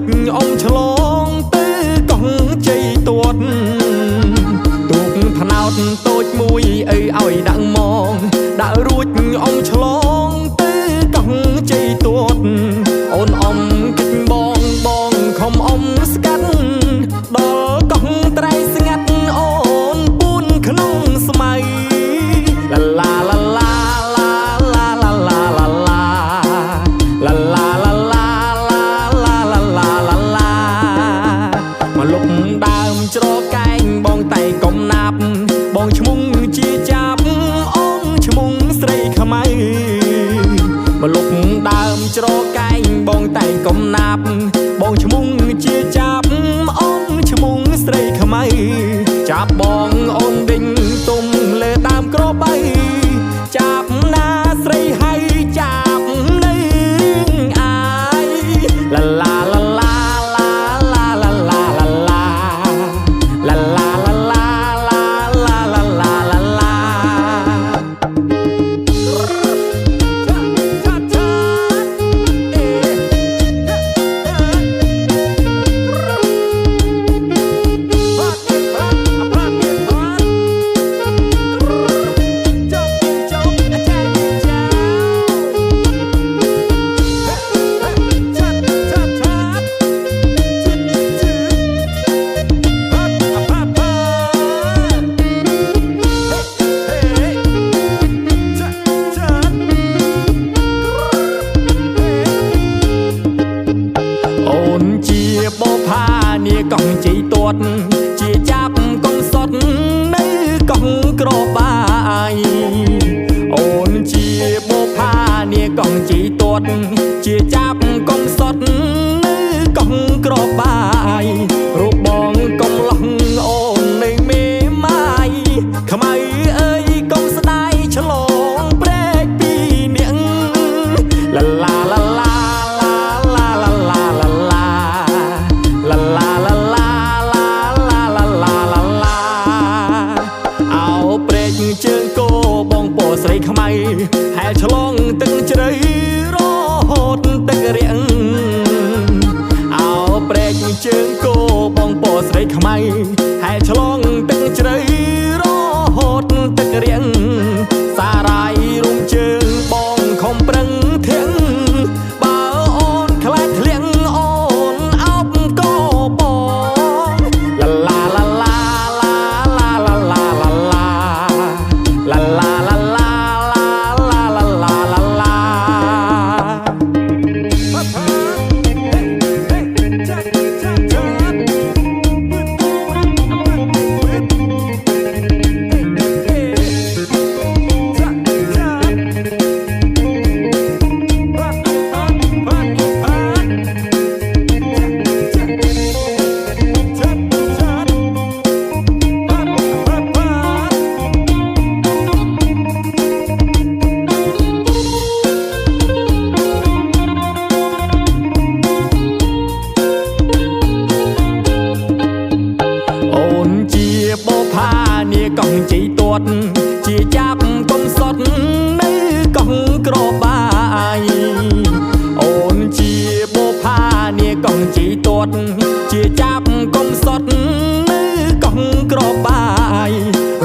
ចអងឆ្លងទៅកោះជ័យទួតទូកថ្នោតតូចមួយអីឲ្យដាក់មកដាក់រួចអងឆ្លងទៅកោះជ័យទួតអូនអំគិតបងបងខំអ៊ំស្កាត់ដល់កោះត្រៃស្ងាត់អូនពួនក្នុងស្មៃឡាឡាឡាឡាឡាឡាឡាឡាឡាឡាឡាឡាឡាមកលុបដើមច្រកែងបងតែកុំណាប់បងឈ្មោះជាចាប់អូនឈ្មោះស្រីខ្មៅមកលុបដើមច្រកែងបងតែកុំណាប់បងឈ្មោះជាចាប់អូនឈ្មោះស្រីខ្មៅចាប់បងអូនដេញទុំលើដើមក្របីចាប់ណាស្រីហើយចាប់នៅអាយឡាឡាឡាឡាឡាឡាឡាឡាឡាឡាឡាឡាឡាឡាឡាឡាឡាឡាបោផានាកោះជ័យទួតជាចាប់កុំសត់នៅកោះក្របាយអូនជាបោផានាកោះជ័យទួតជាចាប់កុំសត់នៅកោះក្របាយរូបបងកុំឡោះអូននៅមេម៉ាយខ្មៅអើយកុំស្ដាយឆ្លងព្រែកពីនាងឡាឡាឡាឡាឡាឡាឡាឡាឡាឡាឡាឡាឡាឡាឡាឡាឡាឡាអោព្រែកជើងគោបងពោស្រីខ្មៅហែលឆ្លងទឹកជ្រៅរហូតទឹករាំងអោព្រែកជើងគោបងពោស្រីខ្មៅហែលឆ្លងទឹកជ្រៅរហូតទឹករាំងសារាយរុំជើងបងខំប្រឹងធៀងបើអូនខ្លាចធ្លៀងអូនអោបក៏បងឡាឡាឡាឡាឡាឡាឡាឡាឡាឡាឡាឡាឡាឡាឡាឡាឡាឡាបោផានាកោះជ័យទួតជាចាប់កុំសត់នៅកោះក្របាយអូនជាបោផានាកោះជ័យទួតជាចាប់កុំសត់នៅកោះក្របាយ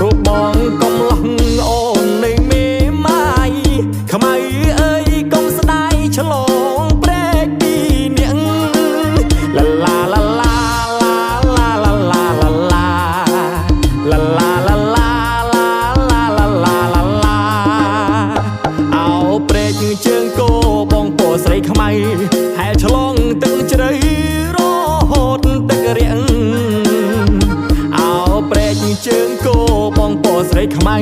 រូបបងកុំឡោះអូននៅមេម៉ាយខ្មៅអើយកុំស្ដាយឆ្លងព្រែកពីនាងឡាឡាឡាឡាឡាឡាឡាឡាឡាឡាឡាឡាឡាឡាឡាឡាឡាឡាអោព្រែកជើងគោបងពោស្រីខ្មៅហែលឆ្លងទឹកជ្រៅរហូតទឹករាំងអោព្រែកជើងគោបងពោស្រីខ្មៅ